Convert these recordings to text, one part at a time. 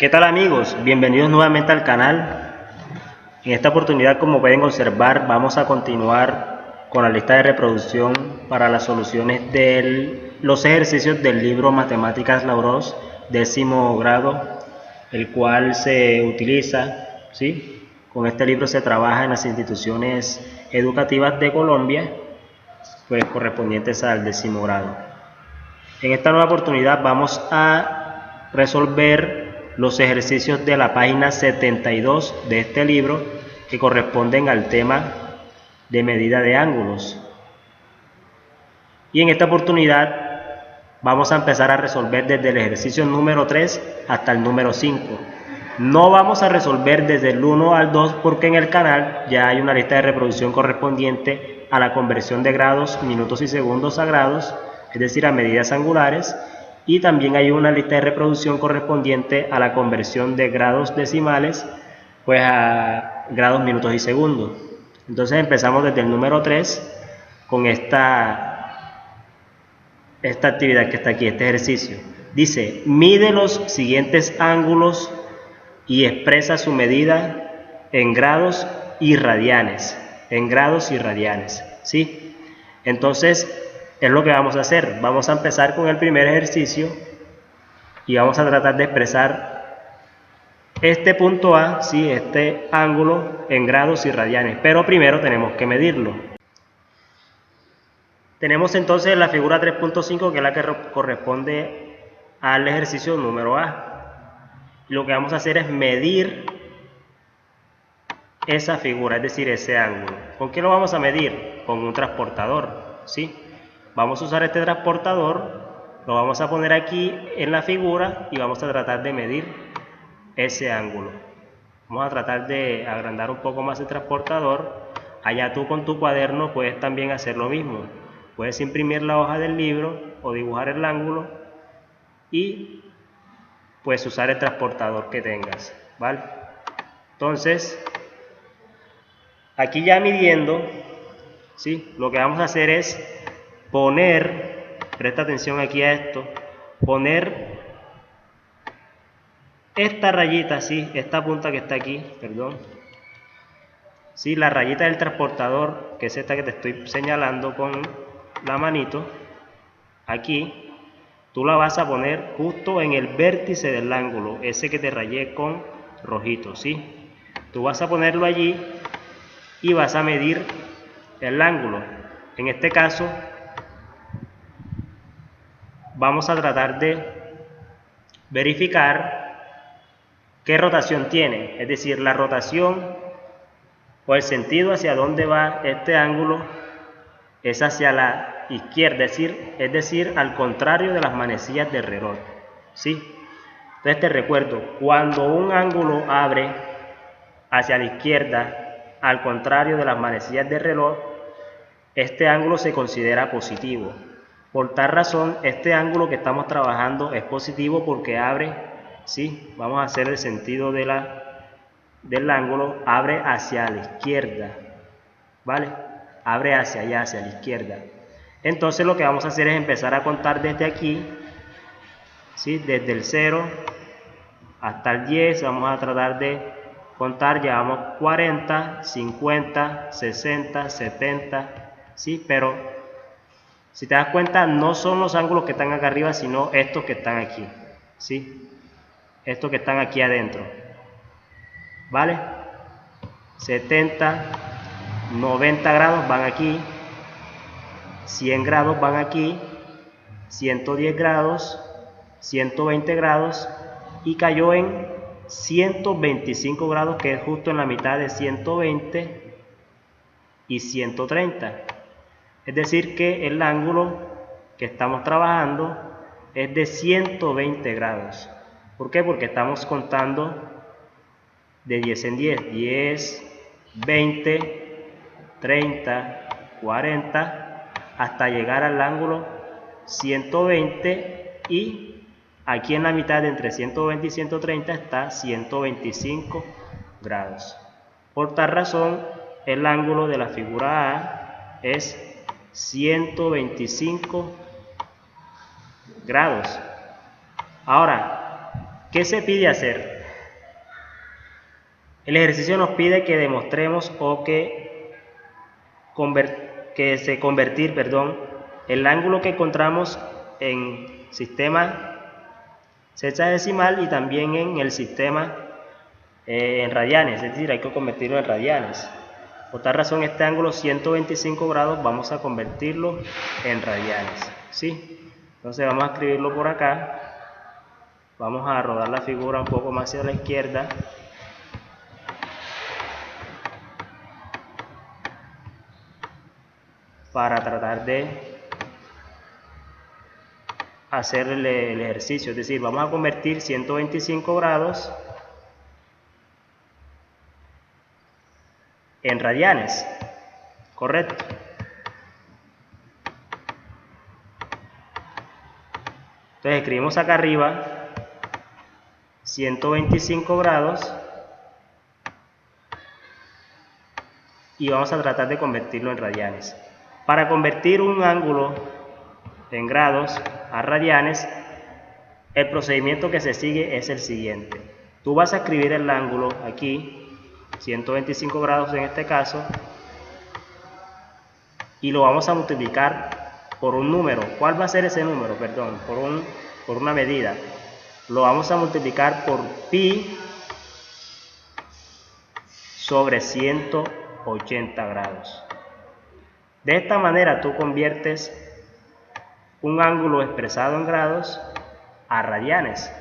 ¿Qué tal amigos? Bienvenidos nuevamente al canal. En esta oportunidad, como pueden observar, vamos a continuar con la lista de reproducción para las soluciones de los ejercicios del libro Matemáticas Laurós, 10º grado, el cual se utiliza, ¿sí? Con este libro se trabaja en las instituciones educativas de Colombia, pues correspondientes al 10º grado. En esta nueva oportunidad vamos a resolver los ejercicios de la página 72 de este libro que corresponden al tema de medida de ángulos. Y en esta oportunidad vamos a empezar a resolver desde el ejercicio número 3 hasta el número 5. No vamos a resolver desde el 1 al 2 porque en el canal ya hay una lista de reproducción correspondiente a la conversión de grados, minutos y segundos a grados, es decir, a medidas angulares, y también hay una lista de reproducción correspondiente a la conversión de grados decimales, pues a grados, minutos y segundos. Entonces empezamos desde el número 3 con esta actividad que está aquí, este ejercicio. Dice, mide los siguientes ángulos y expresa su medida en grados y radianes. En grados y radianes, ¿sí? Entonces, es lo que vamos a hacer. Vamos a empezar con el primer ejercicio y vamos a tratar de expresar este punto A, ¿sí? Este ángulo en grados y radianes, pero primero tenemos que medirlo. Tenemos entonces la figura 3.5, que es la que corresponde al ejercicio número A. Lo que vamos a hacer es medir esa figura, es decir, ese ángulo. ¿Con qué lo vamos a medir? Con un transportador, ¿sí? Vamos a usar este transportador, lo vamos a poner aquí en la figura y vamos a tratar de medir ese ángulo. Vamos a tratar de agrandar un poco más el transportador. Allá tú con tu cuaderno puedes también hacer lo mismo. Puedes imprimir la hoja del libro o dibujar el ángulo y puedes usar el transportador que tengas, ¿vale? Entonces, aquí ya midiendo, ¿sí? Lo que vamos a hacer es poner, presta atención aquí a esto, poner esta rayita, ¿sí? Esta punta que está aquí, perdón, ¿sí? La rayita del transportador, que es esta que te estoy señalando con la manito, aquí, tú la vas a poner justo en el vértice del ángulo, ese que te rayé con rojito, ¿sí? Tú vas a ponerlo allí y vas a medir el ángulo. En este caso, vamos a tratar de verificar qué rotación tiene, es decir, la rotación o el sentido hacia dónde va este ángulo es hacia la izquierda, es decir, al contrario de las manecillas del reloj, ¿sí? Entonces te recuerdo, cuando un ángulo abre hacia la izquierda, al contrario de las manecillas del reloj, este ángulo se considera positivo. Por tal razón, este ángulo que estamos trabajando es positivo porque abre, ¿sí? Vamos a hacer el sentido del ángulo, abre hacia la izquierda, ¿vale? Abre hacia allá, hacia la izquierda. Entonces lo que vamos a hacer es empezar a contar desde aquí, ¿sí? Desde el 0 hasta el 10, vamos a tratar de contar, llevamos 40, 50, 60, 70, ¿sí? Pero si te das cuenta, no son los ángulos que están acá arriba, sino estos que están aquí, ¿sí? Estos que están aquí adentro, ¿vale? 70, 90 grados van aquí, 100 grados van aquí, 110 grados, 120 grados y cayó en 125 grados, que es justo en la mitad de 120 y 130. Es decir que el ángulo que estamos trabajando es de 120 grados. ¿Por qué? Porque estamos contando de 10 en 10, 10, 20, 30, 40, hasta llegar al ángulo 120 y aquí en la mitad de entre 120 y 130 está 125 grados. Por tal razón, el ángulo de la figura A es 125 grados. Ahora, ¿Qué se pide hacer? El ejercicio nos pide que demostremos o que convertir el ángulo que encontramos en sistema sexagesimal y también en el sistema en radianes, es decir, hay que convertirlo en radianes. Por tal razón, este ángulo 125 grados vamos a convertirlo en radianes, ¿sí? Entonces vamos a escribirlo por acá. Vamos a rodar la figura un poco más hacia la izquierda. Para tratar de hacer el ejercicio, es decir, vamos a convertir 125 grados en radianes, correcto. Entonces escribimos acá arriba 125 grados y vamos a tratar de convertirlo en radianes. Para convertir un ángulo en grados a radianes, el procedimiento que se sigue es el siguiente. Tú vas a escribir el ángulo aquí, 125 grados en este caso, y lo vamos a multiplicar por un número. ¿Cuál va a ser ese número? Perdón, por una medida. Lo vamos a multiplicar por pi sobre 180 grados. De esta manera tú conviertes un ángulo expresado en grados a radianes,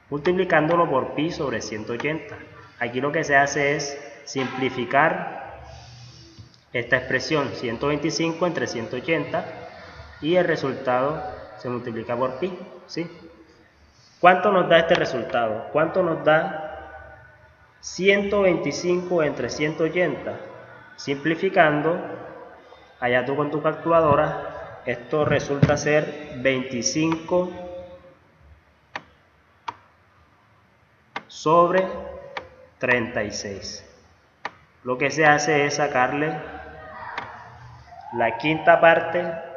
multiplicándolo por pi sobre 180. Aquí lo que se hace es simplificar esta expresión, 125 entre 180, y el resultado se multiplica por pi, ¿sí? ¿Cuánto nos da este resultado? ¿Cuánto nos da 125 entre 180? Simplificando, allá tú con tu calculadora, esto resulta ser 25 sobre 36. Lo que se hace es sacarle la quinta parte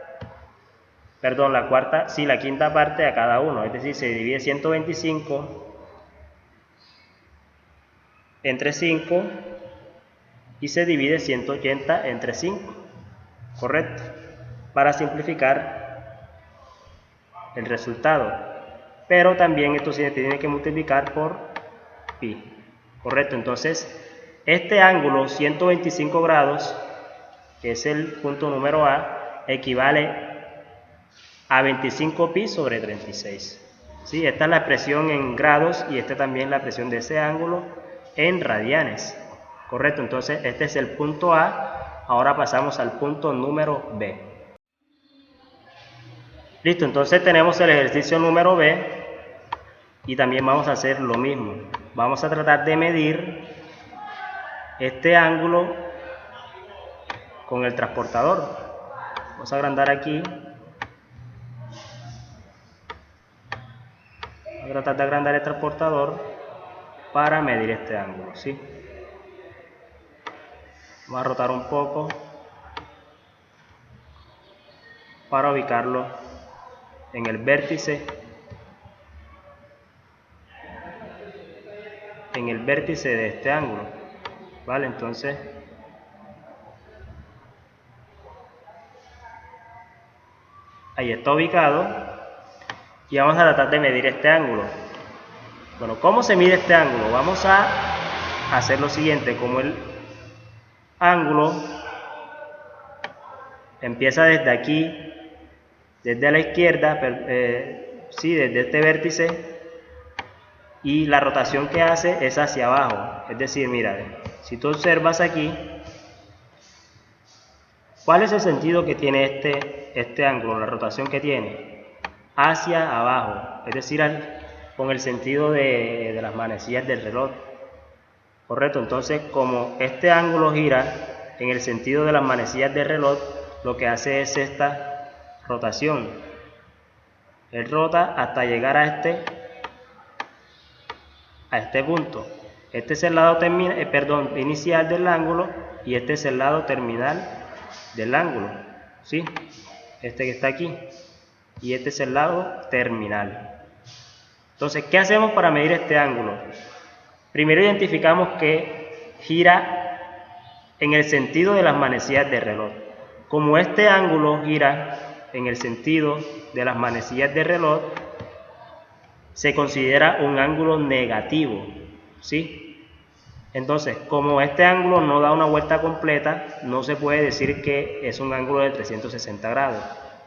a cada uno, es decir, se divide 125 entre 5 y se divide 180 entre 5, correcto, para simplificar el resultado. Pero también esto se tiene que multiplicar por pi, correcto. Entonces este ángulo 125 grados, que es el punto número A, equivale a 25 pi sobre 36. ¿Sí? Esta es la expresión en grados y esta también es la expresión de ese ángulo en radianes. Correcto, entonces este es el punto A. Ahora pasamos al punto número B. Listo, entonces tenemos el ejercicio número B y también vamos a hacer lo mismo. Vamos a tratar de medir este ángulo con el transportador. Vamos a agrandar aquí. Voy a tratar de agrandar el transportador para medir este ángulo, ¿sí? Vamos a rotar un poco para ubicarlo en el vértice de este ángulo, ¿vale? Entonces ahí está ubicado y vamos a tratar de medir este ángulo. Bueno, ¿cómo se mide este ángulo? Vamos a hacer lo siguiente. Como el ángulo empieza desde aquí, desde la izquierda, desde este vértice, y la rotación que hace es hacia abajo. Es decir, mira, si tú observas aquí, ¿cuál es el sentido que tiene este ángulo, la rotación que tiene? Hacia abajo, es decir, con el sentido de las manecillas del reloj. Correcto, entonces como este ángulo gira en el sentido de las manecillas del reloj, lo que hace es esta rotación. Él rota hasta llegar a este punto. Este es el lado inicial del ángulo y este es el lado terminal del ángulo, ¿sí? Este que está aquí, y este es el lado terminal. Entonces, ¿qué hacemos para medir este ángulo? Primero identificamos que gira en el sentido de las manecillas del reloj. Como este ángulo gira en el sentido de las manecillas del reloj, se considera un ángulo negativo, ¿sí? Entonces, como este ángulo no da una vuelta completa, no se puede decir que es un ángulo de 360 grados,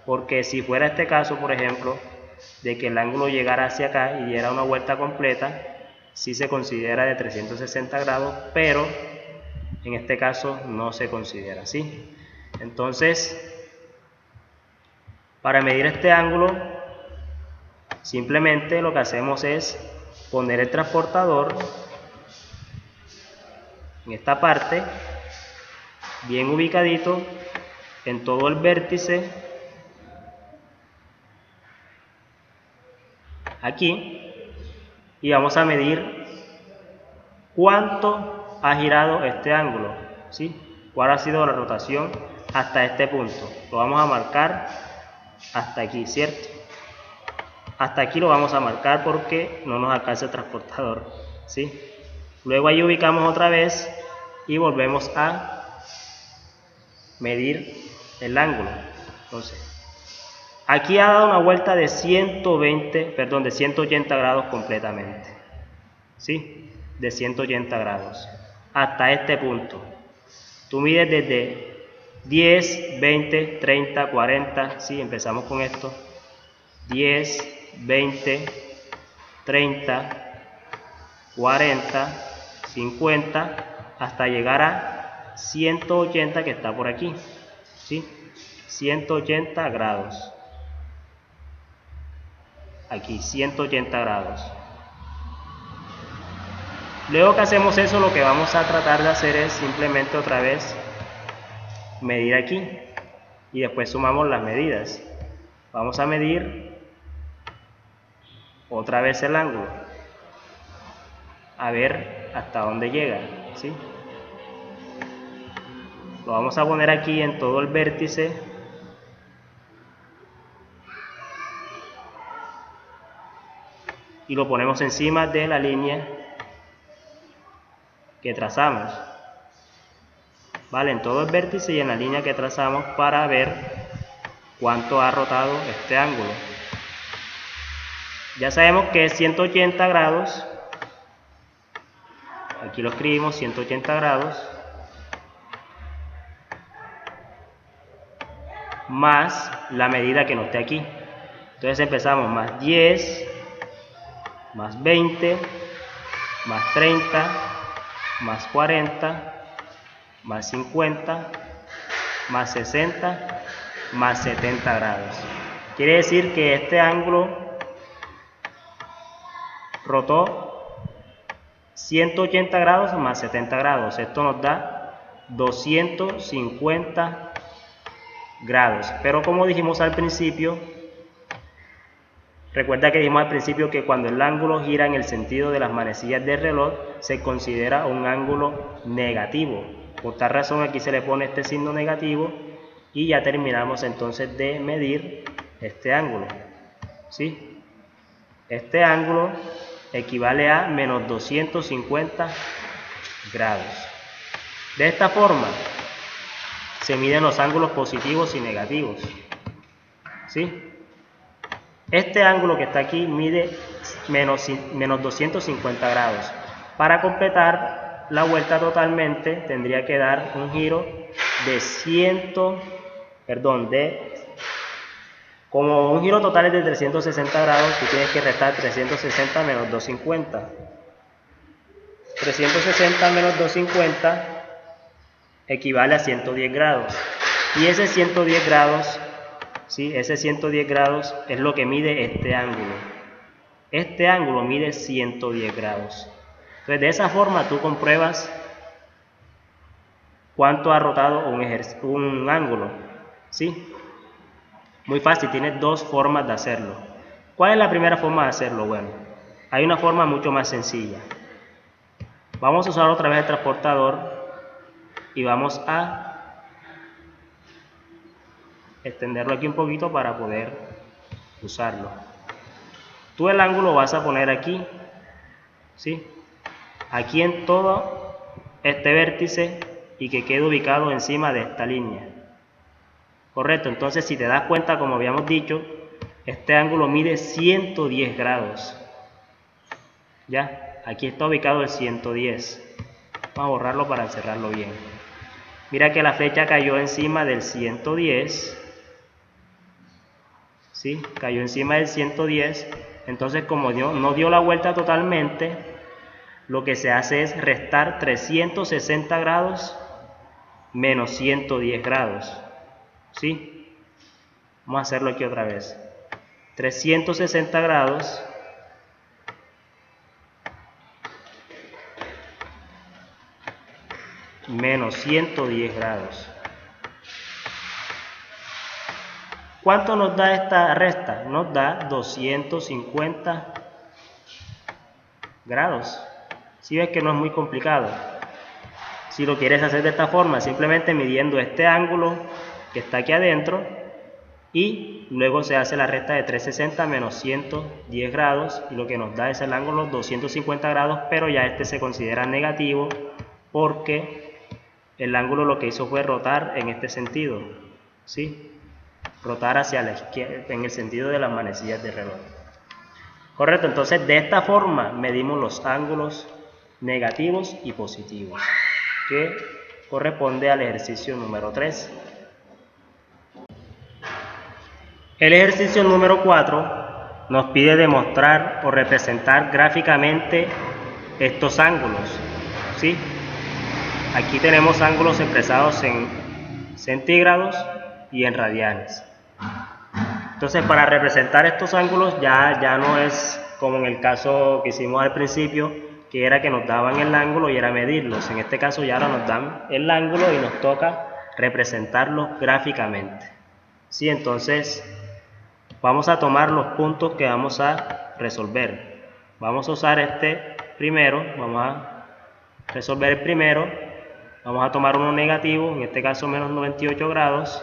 porque si fuera este caso, por ejemplo, de que el ángulo llegara hacia acá y diera una vuelta completa, sí se considera de 360 grados, pero en este caso no se considera así. Entonces, para medir este ángulo, simplemente lo que hacemos es poner el transportador en esta parte, bien ubicadito, en todo el vértice, aquí, y vamos a medir cuánto ha girado este ángulo, ¿sí? Cuál ha sido la rotación hasta este punto. Lo vamos a marcar hasta aquí, ¿cierto? Hasta aquí lo vamos a marcar porque no nos alcanza el transportador, ¿sí? Luego ahí ubicamos otra vez y volvemos a medir el ángulo. Entonces, aquí ha dado una vuelta de 180 grados completamente, ¿sí? De 180 grados hasta este punto. Tú mides desde 10, 20, 30, 40, ¿sí? Empezamos con esto. 10, 20, 30, 40, 50, hasta llegar a 180 que está por aquí, ¿sí? 180 grados. Aquí, 180 grados. Luego que hacemos eso, lo que vamos a tratar de hacer es simplemente otra vez medir aquí y después sumamos las medidas. Vamos a medir otra vez el ángulo, a ver hasta dónde llega, ¿sí? Lo vamos a poner aquí en todo el vértice y lo ponemos encima de la línea que trazamos, ¿vale? En todo el vértice y en la línea que trazamos para ver cuánto ha rotado este ángulo. Ya sabemos que es 180 grados, aquí lo escribimos, 180 grados, más la medida que nos esté aquí. Entonces empezamos más 10, más 20, más 30, más 40, más 50, más 60, más 70 grados. Quiere decir que este ángulo rotó 180 grados más 70 grados. Esto nos da 250 grados. Pero como dijimos al principio, recuerda que dijimos al principio que cuando el ángulo gira en el sentido de las manecillas del reloj, se considera un ángulo negativo. Por tal razón aquí se le pone este signo negativo y ya terminamos entonces de medir este ángulo, ¿sí? Este ángulo equivale a menos 250 grados. De esta forma se miden los ángulos positivos y negativos, ¿sí? Este ángulo que está aquí mide menos 250 grados. Para completar la vuelta totalmente tendría que dar un giro de como un giro total es de 360 grados, tú tienes que restar 360 menos 250. 360 menos 250 equivale a 110 grados. Y ese 110 grados, ¿sí? Ese 110 grados es lo que mide este ángulo. Este ángulo mide 110 grados. Entonces, de esa forma tú compruebas cuánto ha rotado un ángulo, ¿sí? Muy fácil, tienes dos formas de hacerlo. ¿Cuál es la primera forma de hacerlo? Bueno, hay una forma mucho más sencilla. Vamos a usar otra vez el transportador y vamos a extenderlo aquí un poquito para poder usarlo. Tú el ángulo vas a poner aquí, ¿sí? Aquí en todo este vértice y que quede ubicado encima de esta línea. Correcto, entonces si te das cuenta, como habíamos dicho, este ángulo mide 110 grados. Ya, aquí está ubicado el 110. Vamos a borrarlo para encerrarlo bien. Mira que la flecha cayó encima del 110. ¿Sí? Cayó encima del 110. Entonces, como no dio la vuelta totalmente, lo que se hace es restar 360 grados menos 110 grados. ¿Sí? Vamos a hacerlo aquí otra vez. 360 grados menos 110 grados. ¿Cuánto nos da esta resta? Nos da 250 grados. Si ves que no es muy complicado. Si lo quieres hacer de esta forma, simplemente midiendo este ángulo que está aquí adentro y luego se hace la resta de 360 menos 110 grados y lo que nos da es el ángulo 250 grados, pero ya este se considera negativo porque el ángulo lo que hizo fue rotar en este sentido, ¿sí? Rotar hacia la izquierda en el sentido de las manecillas de reloj. Correcto, entonces de esta forma medimos los ángulos negativos y positivos, que corresponde al ejercicio número 3. El ejercicio número 4 nos pide demostrar o representar gráficamente estos ángulos, ¿sí? Aquí tenemos ángulos expresados en centígrados y en radianes. Entonces, para representar estos ángulos ya no es como en el caso que hicimos al principio, que era que nos daban el ángulo y era medirlos. En este caso ya ahora nos dan el ángulo y nos toca representarlo gráficamente. ¿Sí? Entonces, vamos a tomar los puntos que vamos a resolver. Vamos a usar este primero, vamos a resolver el primero. Vamos a tomar uno negativo, en este caso menos 98 grados.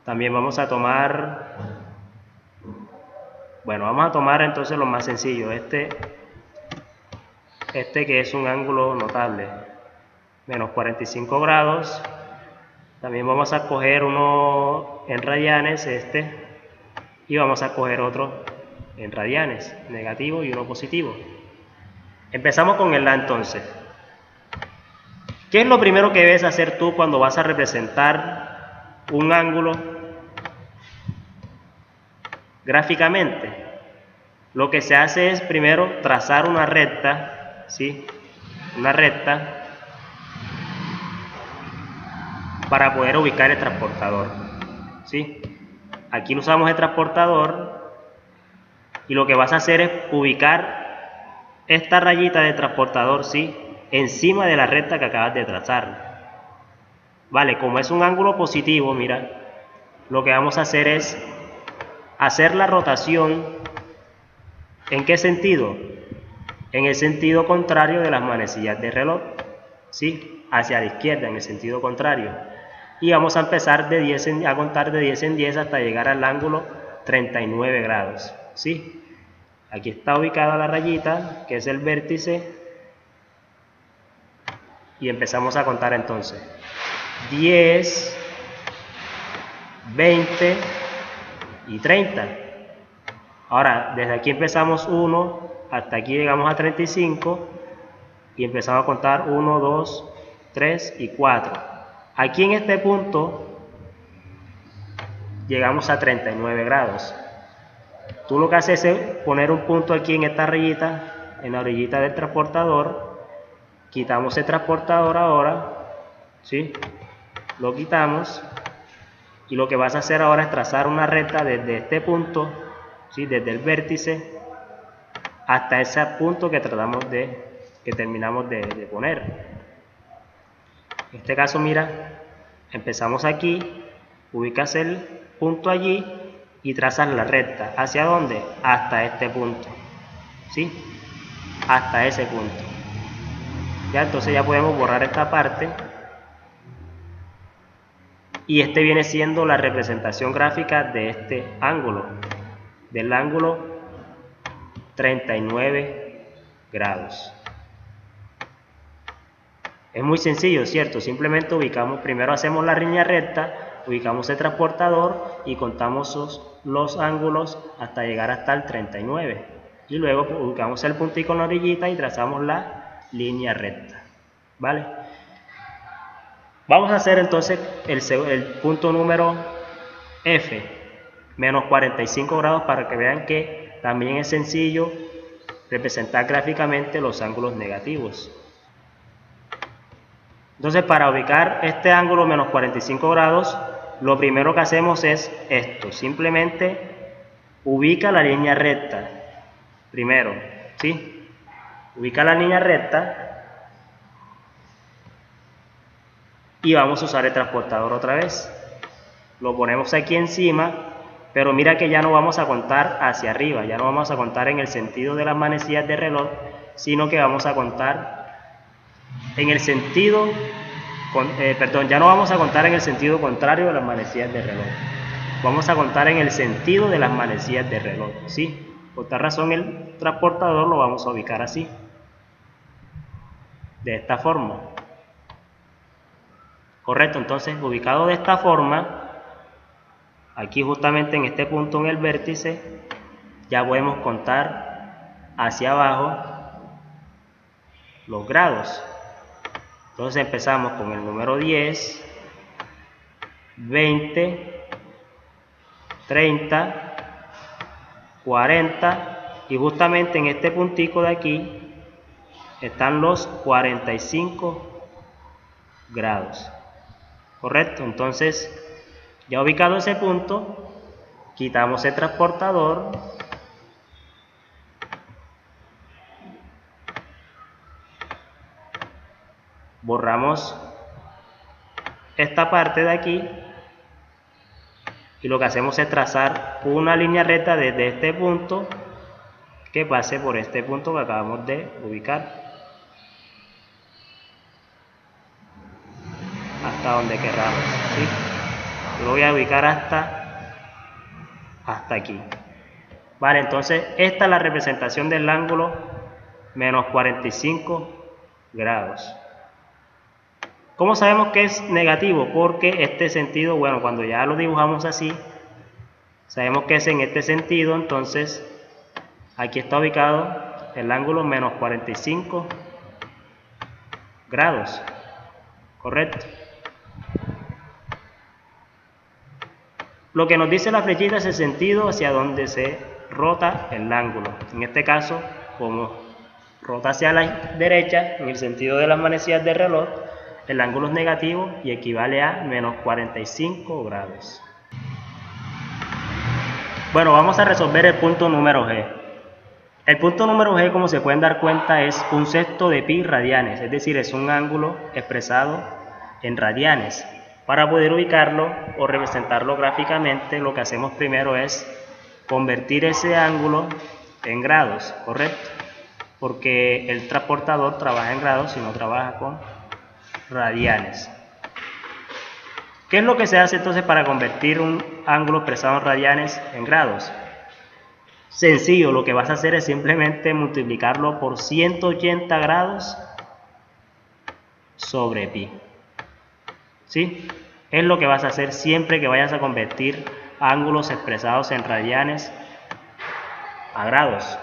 También vamos a tomar, vamos a tomar entonces lo más sencillo, este que es un ángulo notable, menos 45 grados. También vamos a coger uno en radianes, y vamos a coger otro en radianes, negativo y uno positivo. Empezamos con el A entonces. ¿Qué es lo primero que debes hacer tú cuando vas a representar un ángulo gráficamente? Lo que se hace es primero trazar una recta, ¿sí? Una recta para poder ubicar el transportador, ¿sí? Aquí usamos el transportador y lo que vas a hacer es ubicar esta rayita de transportador, ¿sí? Encima de la recta que acabas de trazar. Vale, como es un ángulo positivo, mira, lo que vamos a hacer es hacer la rotación. ¿En qué sentido? En el sentido contrario de las manecillas de reloj, ¿sí? Hacia la izquierda, en el sentido contrario. Y vamos a empezar a contar de 10 en 10 hasta llegar al ángulo 39 grados, ¿sí? Aquí está ubicada la rayita, que es el vértice. Y empezamos a contar entonces. 10, 20 y 30. Ahora, desde aquí empezamos 1, hasta aquí llegamos a 35 y empezamos a contar 1, 2, 3 y 4. Aquí en este punto llegamos a 39 grados. Tú lo que haces es poner un punto aquí en esta rayita, en la orillita del transportador. Quitamos el transportador ahora, ¿sí? Lo quitamos y lo que vas a hacer ahora es trazar una recta desde este punto, ¿sí? Desde el vértice hasta ese punto que terminamos de poner. En este caso, mira, empezamos aquí, ubicas el punto allí y trazas la recta. ¿Hacia dónde? Hasta este punto, ¿sí? Hasta ese punto. Ya, entonces ya podemos borrar esta parte y este viene siendo la representación gráfica de este ángulo, del ángulo 39 grados. Es muy sencillo, ¿cierto? Simplemente ubicamos, primero hacemos la línea recta, ubicamos el transportador y contamos los ángulos hasta llegar hasta el 39. Y luego ubicamos el puntico en la orillita y trazamos la línea recta. ¿Vale? Vamos a hacer entonces el punto número F, menos 45 grados, para que vean que también es sencillo representar gráficamente los ángulos negativos. Entonces, para ubicar este ángulo menos 45 grados, lo primero que hacemos es esto, simplemente ubica la línea recta, primero, ¿sí? Ubica la línea recta y vamos a usar el transportador otra vez. Lo ponemos aquí encima, pero mira que ya no vamos a contar hacia arriba, ya no vamos a contar en el sentido de las manecillas de reloj, sino que vamos a contar en el sentido, ya no vamos a contar en el sentido contrario de las manecillas de reloj. Vamos a contar en el sentido de las manecillas de reloj, ¿sí? Por tal razón el transportador lo vamos a ubicar así, de esta forma. Correcto, entonces ubicado de esta forma, aquí justamente en este punto en el vértice, ya podemos contar hacia abajo los grados. Entonces empezamos con el número 10, 20, 30, 40 y justamente en este puntico de aquí están los 45 grados. Correcto, entonces ya ubicado ese punto, quitamos el transportador, borramos esta parte de aquí y lo que hacemos es trazar una línea recta desde este punto que pase por este punto que acabamos de ubicar hasta donde queramos, ¿sí? Lo voy a ubicar hasta aquí. Vale, entonces esta es la representación del ángulo menos 45 grados. ¿Cómo sabemos que es negativo? Porque este sentido, bueno, cuando ya lo dibujamos así, sabemos que es en este sentido, entonces aquí está ubicado el ángulo menos 45 grados. ¿Correcto? Lo que nos dice la flechita es el sentido hacia donde se rota el ángulo. En este caso, como rota hacia la derecha, en el sentido de las manecillas del reloj, el ángulo es negativo y equivale a menos 45 grados. Bueno, vamos a resolver el punto número G. El punto número G, como se pueden dar cuenta, es un sexto de pi radianes, es decir, es un ángulo expresado en radianes. Para poder ubicarlo o representarlo gráficamente, lo que hacemos primero es convertir ese ángulo en grados, ¿correcto? Porque el transportador trabaja en grados y no trabaja con radianes. ¿Qué es lo que se hace entonces para convertir un ángulo expresado en radianes en grados? Sencillo, lo que vas a hacer es simplemente multiplicarlo por 180 grados sobre pi. ¿Sí? Es lo que vas a hacer siempre que vayas a convertir ángulos expresados en radianes a grados.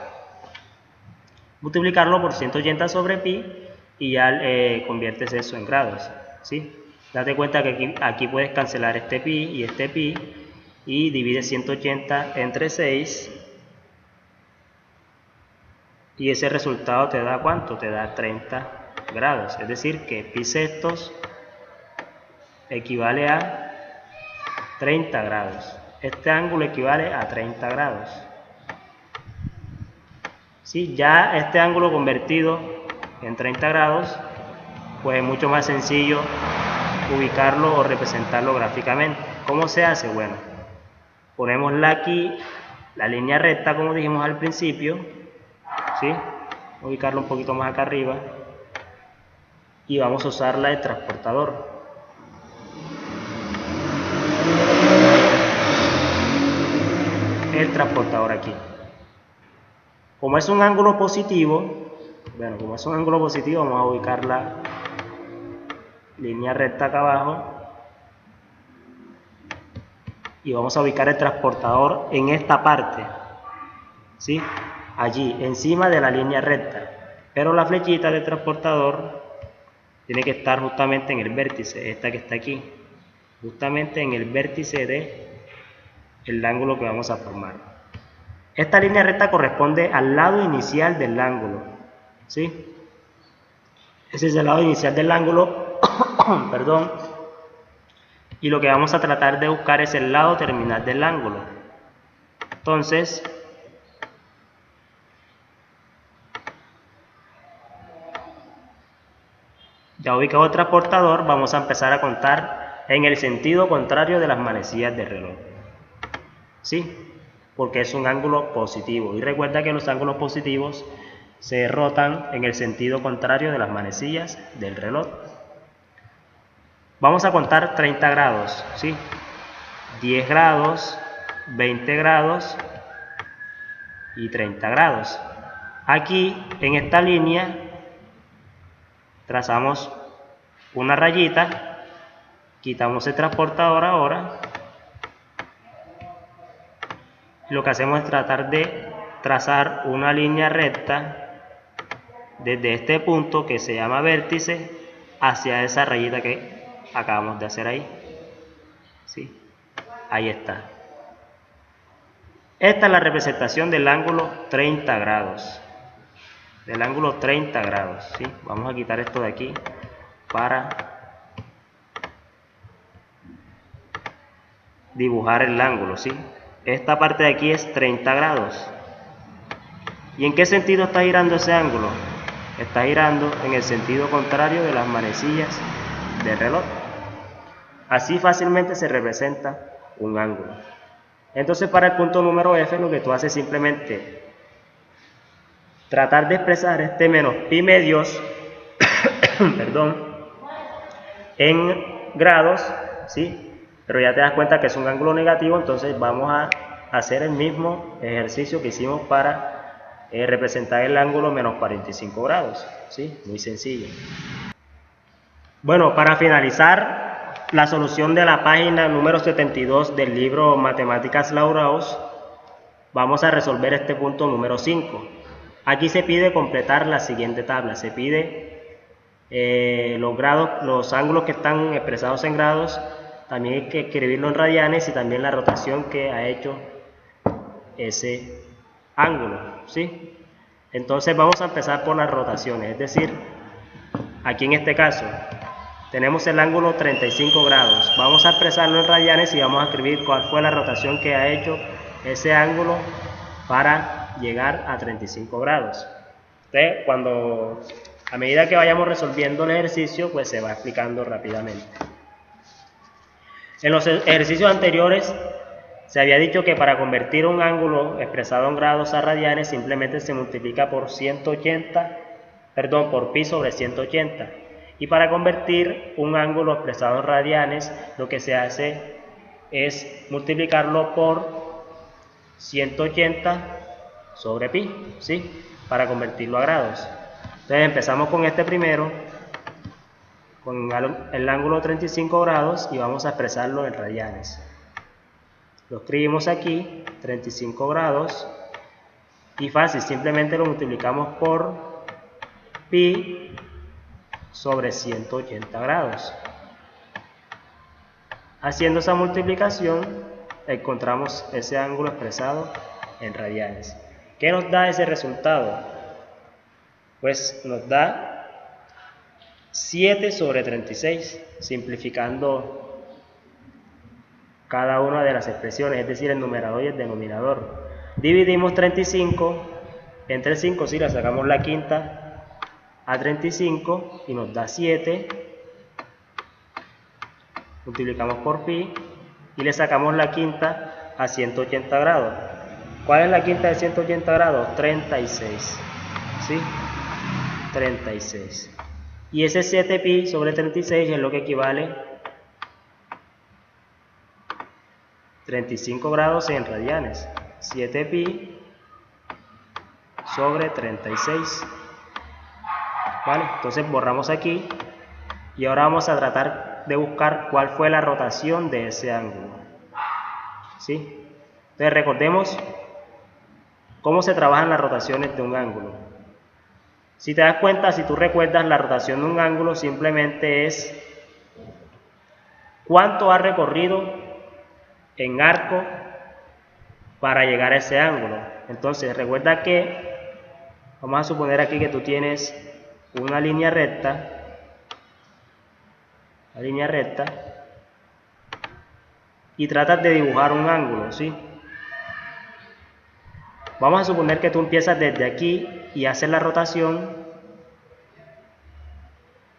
Multiplicarlo por 180 sobre pi y ya conviertes eso en grados. ¿Sí? Date cuenta que aquí puedes cancelar este pi y divides 180 entre 6 y ese resultado te da ¿cuánto? Te da 30 grados. Es decir, que pi sextos equivale a 30 grados. Este ángulo equivale a 30 grados. ¿Sí? Ya este ángulo convertido en 30 grados, pues es mucho más sencillo ubicarlo o representarlo gráficamente. ¿Cómo se hace? Bueno, ponemos aquí la línea recta como dijimos al principio, ¿sí? Ubicarlo un poquito más acá arriba y vamos a usar el transportador. El transportador aquí. Como es un ángulo positivo, bueno, como es un ángulo positivo, vamos a ubicar la línea recta acá abajo y vamos a ubicar el transportador en esta parte, ¿sí? Allí, encima de la línea recta, pero la flechita del transportador tiene que estar justamente en el vértice, esta que está aquí, justamente en el vértice del ángulo que vamos a formar. Esta línea recta corresponde al lado inicial del ángulo, ¿sí? Ese es el lado inicial del ángulo, perdón, y lo que vamos a tratar de buscar es el lado terminal del ángulo. Entonces, ya ubicado el transportador, vamos a empezar a contar en el sentido contrario de las manecillas del reloj, ¿sí? Porque es un ángulo positivo. Y recuerda que los ángulos positivos se rotan en el sentido contrario de las manecillas del reloj. Vamos a contar 30 grados, ¿sí? 10 grados, 20 grados y 30 grados. Aquí, en esta línea, trazamos una rayita, quitamos el transportador ahora. Lo que hacemos es tratar de trazar una línea recta desde este punto que se llama vértice hacia esa rayita que acabamos de hacer ahí, ¿sí? Ahí está. Esta es la representación del ángulo 30 grados. Del ángulo 30 grados, ¿sí? Vamos a quitar esto de aquí para dibujar el ángulo, ¿sí? Esta parte de aquí es 30 grados. ¿Y en qué sentido está girando ese ángulo? Está girando en el sentido contrario de las manecillas del reloj. Así fácilmente se representa un ángulo. Entonces, para el punto número F, lo que tú haces es simplemente tratar de expresar este menos pi medios perdón, en grados, ¿sí? Pero ya te das cuenta que es un ángulo negativo, entonces vamos a hacer el mismo ejercicio que hicimos para representar el ángulo menos 45 grados, ¿sí? Muy sencillo. Bueno, para finalizar la solución de la página número 72 del libro Matemáticas Lauraos, vamos a resolver este punto número 5. Aquí se pide completar la siguiente tabla. Se pide los grados, los ángulos que están expresados en grados, también hay que escribirlo en radianes y también la rotación que ha hecho ese ángulo, ¿sí? Entonces vamos a empezar por las rotaciones, es decir, aquí en este caso tenemos el ángulo 35 grados. Vamos a expresarlo en radianes y vamos a escribir cuál fue la rotación que ha hecho ese ángulo para llegar a 35 grados. Entonces, a medida que vayamos resolviendo el ejercicio, pues se va explicando rápidamente. En los ejercicios anteriores se había dicho que para convertir un ángulo expresado en grados a radianes simplemente se multiplica por por pi sobre 180. Y para convertir un ángulo expresado en radianes, lo que se hace es multiplicarlo por 180 sobre pi, ¿sí? Para convertirlo a grados. Entonces empezamos con este primero, con el ángulo 35 grados y vamos a expresarlo en radianes. Lo escribimos aquí, 35 grados, y fácil, simplemente lo multiplicamos por pi sobre 180 grados. Haciendo esa multiplicación, encontramos ese ángulo expresado en radianes. ¿Qué nos da ese resultado? Pues nos da 7 sobre 36, simplificando cada una de las expresiones, es decir, el numerador y el denominador. Dividimos 35 entre 5, si le sacamos la quinta a 35 y nos da 7. Multiplicamos por pi y le sacamos la quinta a 180 grados. ¿Cuál es la quinta de 180 grados? 36. ¿Sí? 36. Y ese 7pi sobre 36 es lo que equivale a 35 grados en radianes. 7pi sobre 36. ¿Vale? Entonces borramos aquí y ahora vamos a tratar de buscar cuál fue la rotación de ese ángulo. ¿Sí? Entonces recordemos cómo se trabajan las rotaciones de un ángulo. Si te das cuenta, si tú recuerdas, la rotación de un ángulo simplemente es cuánto ha recorrido en arco para llegar a ese ángulo. Entonces recuerda que, vamos a suponer aquí que tú tienes una línea recta, y tratas de dibujar un ángulo, ¿sí? Vamos a suponer que tú empiezas desde aquí y haces la rotación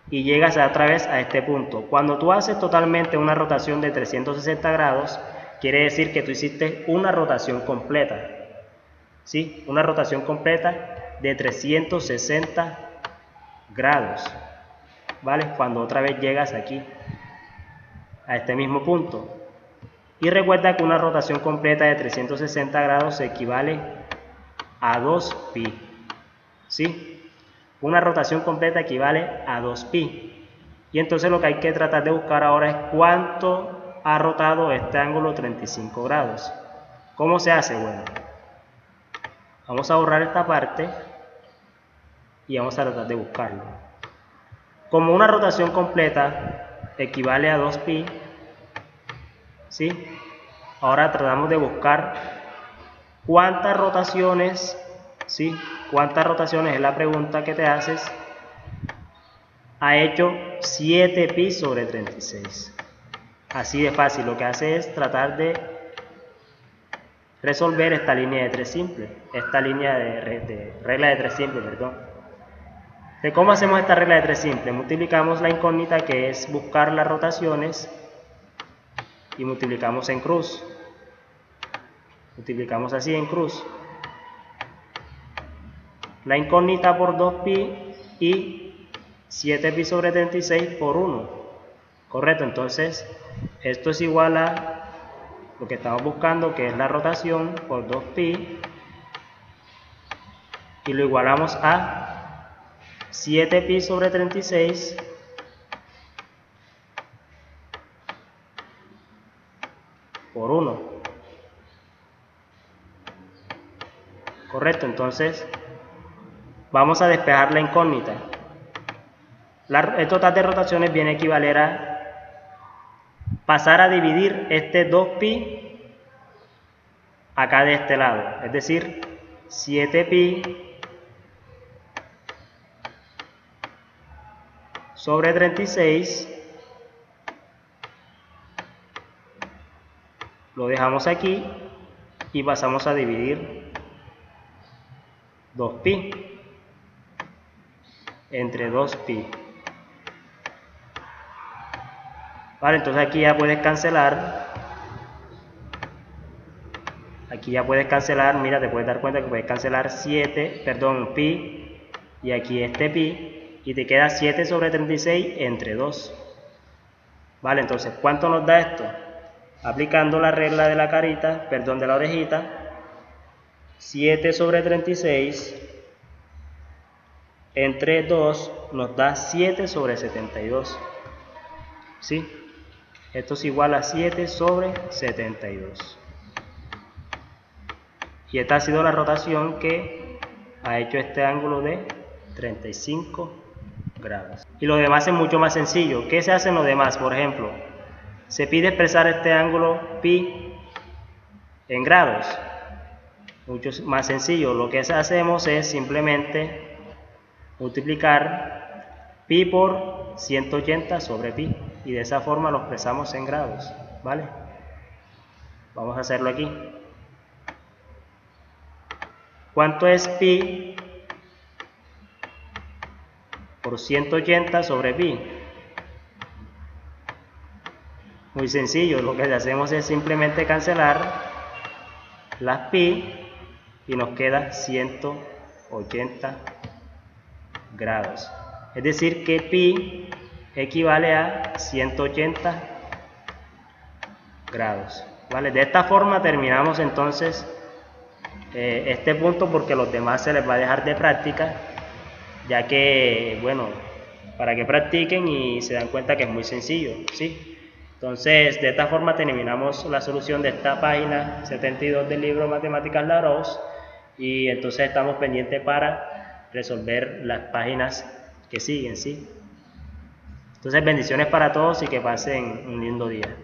y llegas otra vez a este punto. Cuando tú haces totalmente una rotación de 360 grados, quiere decir que tú hiciste una rotación completa, ¿sí? Una rotación completa de 360 grados, ¿vale? Cuando otra vez llegas aquí, a este mismo punto. Y recuerda que una rotación completa de 360 grados equivale a 2pi, ¿sí? Una rotación completa equivale a 2pi. Y entonces lo que hay que tratar de buscar ahora es cuánto ha rotado este ángulo 35 grados. ¿Cómo se hace? Bueno, vamos a borrar esta parte y vamos a tratar de buscarlo. Como una rotación completa equivale a 2pi, ¿sí? Ahora tratamos de buscar cuántas rotaciones, ¿sí? ¿Cuántas rotaciones es la pregunta que te haces? Ha hecho 7pi sobre 36. Así de fácil. Lo que hace es tratar de resolver esta línea de tres simples, esta línea de regla de tres simples, perdón. ¿De cómo hacemos esta regla de tres simples? Multiplicamos la incógnita, que es buscar las rotaciones, y multiplicamos en cruz. Multiplicamos así en cruz. La incógnita por 2pi y 7pi sobre 36 por 1. Correcto, entonces esto es igual a lo que estamos buscando, que es la rotación por 2pi, y lo igualamos a 7pi sobre 36 por 1. Correcto, entonces vamos a despejar la incógnita. El total de rotaciones viene a equivaler a pasar a dividir este 2pi acá de este lado, es decir, 7pi sobre 36, lo dejamos aquí y pasamos a dividir 2pi entre 2pi. Vale, entonces aquí ya puedes cancelar. Aquí ya puedes cancelar, mira, te puedes dar cuenta que puedes cancelar pi, y aquí este pi, y te queda 7 sobre 36 entre 2. Vale, entonces, ¿cuánto nos da esto? Aplicando la regla de la carita, perdón, de la orejita, 7 sobre 36 entre 2 nos da 7 sobre 72. ¿Sí? Esto es igual a 7 sobre 72. Y esta ha sido la rotación que ha hecho este ángulo de 35 grados. Y lo demás es mucho más sencillo. ¿Qué se hace en lo demás? Por ejemplo, se pide expresar este ángulo pi en grados. Mucho más sencillo. Lo que hacemos es simplemente multiplicar pi por 180 sobre pi. Y de esa forma lo expresamos en grados. ¿Vale? Vamos a hacerlo aquí. ¿Cuánto es pi por 180 sobre pi? Muy sencillo, lo que hacemos es simplemente cancelar las pi y nos queda 180 grados. Es decir que pi equivale a 180 grados. ¿Vale? De esta forma terminamos entonces este punto porque los demás se les va a dejar de práctica, ya que, bueno, para que practiquen y se dan cuenta que es muy sencillo, ¿sí? Entonces, de esta forma terminamos la solución de esta página 72 del libro Matemáticas Larousse y entonces estamos pendientes para resolver las páginas que siguen, ¿sí? Entonces, bendiciones para todos y que pasen un lindo día.